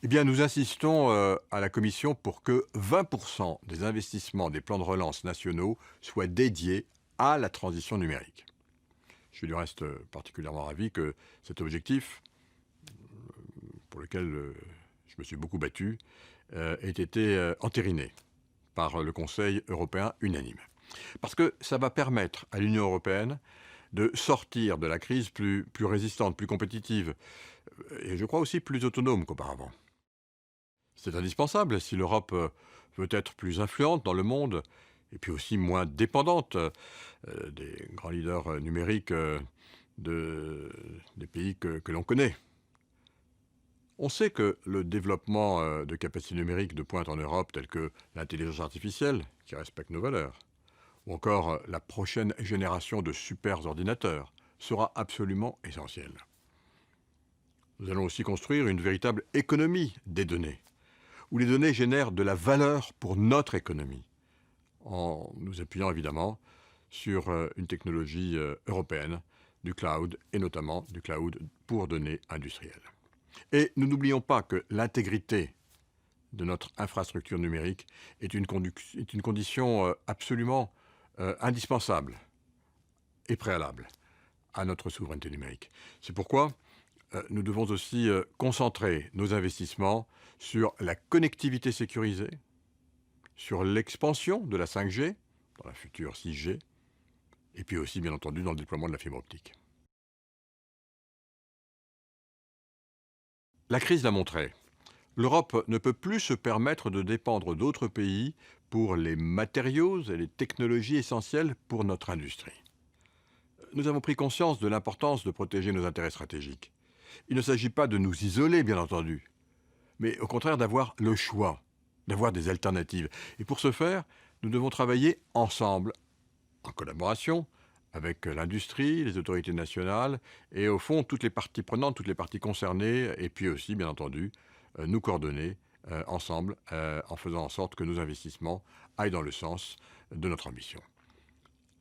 Eh bien, nous insistons à la Commission pour que 20% des investissements des plans de relance nationaux soient dédiés à la transition numérique. Je suis du reste particulièrement ravi que cet objectif, pour lequel je me suis beaucoup battu, ait été entériné par le Conseil européen unanime. Parce que ça va permettre à l'Union européenne de sortir de la crise plus résistante, plus compétitive, et je crois aussi plus autonome qu'auparavant. C'est indispensable si l'Europe veut être plus influente dans le monde, et puis aussi moins dépendante des grands leaders numériques des pays que l'on connaît. On sait que le développement de capacités numériques de pointe en Europe, telles que l'intelligence artificielle, qui respecte nos valeurs, ou encore la prochaine génération de super-ordinateurs, sera absolument essentiel. Nous allons aussi construire une véritable économie des données, où les données génèrent de la valeur pour notre économie, en nous appuyant évidemment sur une technologie européenne du cloud, et notamment du cloud pour données industrielles. Et nous n'oublions pas que l'intégrité de notre infrastructure numérique est une condition absolument indispensable et préalable à notre souveraineté numérique. C'est pourquoi nous devons aussi concentrer nos investissements sur la connectivité sécurisée, sur l'expansion de la 5G, dans la future 6G, et puis aussi, bien entendu, dans le déploiement de la fibre optique. La crise l'a montré. L'Europe ne peut plus se permettre de dépendre d'autres pays pour les matériaux et les technologies essentielles pour notre industrie. Nous avons pris conscience de l'importance de protéger nos intérêts stratégiques. Il ne s'agit pas de nous isoler, bien entendu, mais au contraire d'avoir le choix, d'avoir des alternatives. Et pour ce faire, nous devons travailler ensemble, en collaboration, avec l'industrie, les autorités nationales et au fond toutes les parties prenantes, toutes les parties concernées, et puis aussi, bien entendu, nous coordonner ensemble en faisant en sorte que nos investissements aillent dans le sens de notre ambition.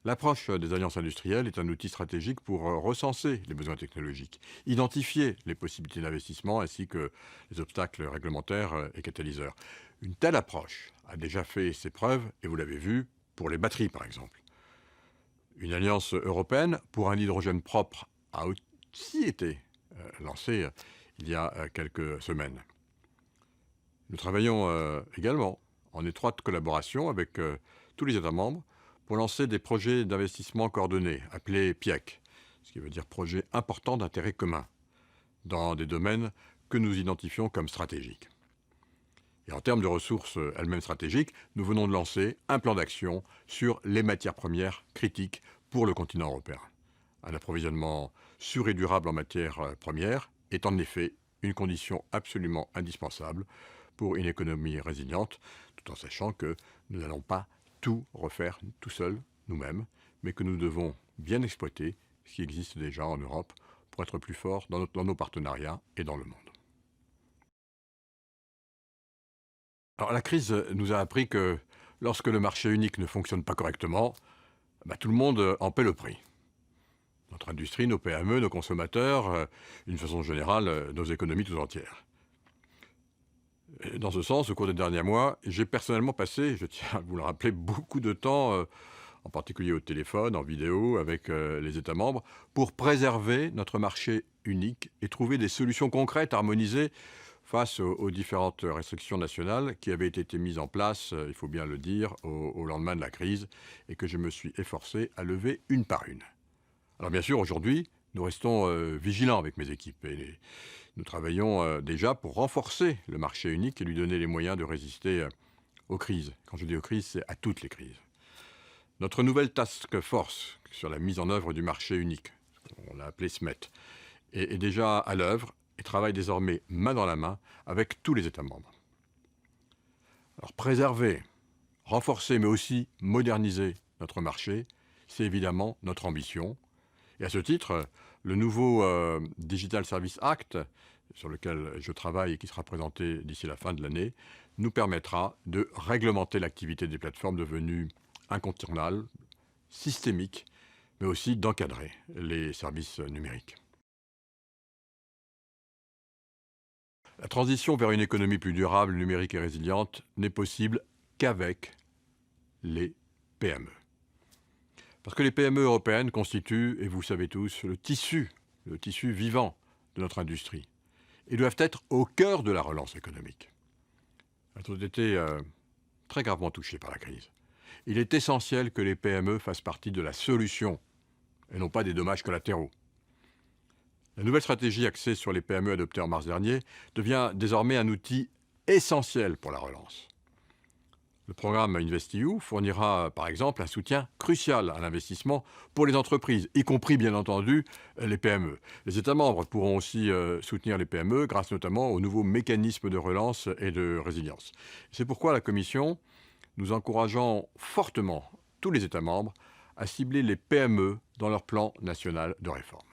L'approche des alliances industrielles est un outil stratégique pour recenser les besoins technologiques, identifier les possibilités d'investissement ainsi que les obstacles réglementaires et catalyseurs. Une telle approche a déjà fait ses preuves, et vous l'avez vu, pour les batteries par exemple. Une alliance européenne pour un hydrogène propre a aussi été lancée il y a quelques semaines. Nous travaillons également en étroite collaboration avec tous les États membres pour lancer des projets d'investissement coordonnés, appelés PIAC, ce qui veut dire projets importants d'intérêt commun, dans des domaines que nous identifions comme stratégiques. Et en termes de ressources elles-mêmes stratégiques, nous venons de lancer un plan d'action sur les matières premières critiques pour le continent européen. Un approvisionnement sûr et durable en matières premières est en effet une condition absolument indispensable pour une économie résiliente, tout en sachant que nous n'allons pas tout refaire tout seuls, nous-mêmes, mais que nous devons bien exploiter ce qui existe déjà en Europe pour être plus forts dans nos partenariats et dans le monde. Alors la crise nous a appris que lorsque le marché unique ne fonctionne pas correctement, tout le monde en paie le prix. Notre industrie, nos PME, nos consommateurs, d'une façon générale, nos économies tout entières. Et dans ce sens, au cours des derniers mois, j'ai personnellement passé, je tiens à vous le rappeler, beaucoup de temps, en particulier au téléphone, en vidéo, avec les États membres, pour préserver notre marché unique et trouver des solutions concrètes, harmonisées, face aux différentes restrictions nationales qui avaient été mises en place, il faut bien le dire, au lendemain de la crise, et que je me suis efforcé à lever une par une. Alors bien sûr, aujourd'hui, nous restons vigilants avec mes équipes et nous travaillons déjà pour renforcer le marché unique et lui donner les moyens de résister aux crises. Quand je dis aux crises, c'est à toutes les crises. Notre nouvelle task force sur la mise en œuvre du marché unique, on l'a appelé SMET, est déjà à l'œuvre et travaille désormais main dans la main avec tous les États membres. Alors préserver, renforcer mais aussi moderniser notre marché, c'est évidemment notre ambition. Et à ce titre, le nouveau Digital Service Act, sur lequel je travaille et qui sera présenté d'ici la fin de l'année, nous permettra de réglementer l'activité des plateformes devenues incontournables, systémiques, mais aussi d'encadrer les services numériques. La transition vers une économie plus durable, numérique et résiliente n'est possible qu'avec les PME. Parce que les PME européennes constituent, et vous le savez tous, le tissu vivant de notre industrie et doivent être au cœur de la relance économique. Elles ont été très gravement touchées par la crise. Il est essentiel que les PME fassent partie de la solution et non pas des dommages collatéraux. La nouvelle stratégie axée sur les PME adoptée en mars dernier devient désormais un outil essentiel pour la relance. Le programme InvestEU fournira par exemple un soutien crucial à l'investissement pour les entreprises, y compris bien entendu les PME. Les États membres pourront aussi soutenir les PME grâce notamment aux nouveaux mécanismes de relance et de résilience. C'est pourquoi la Commission, nous encourageons fortement tous les États membres à cibler les PME dans leur plan national de réforme.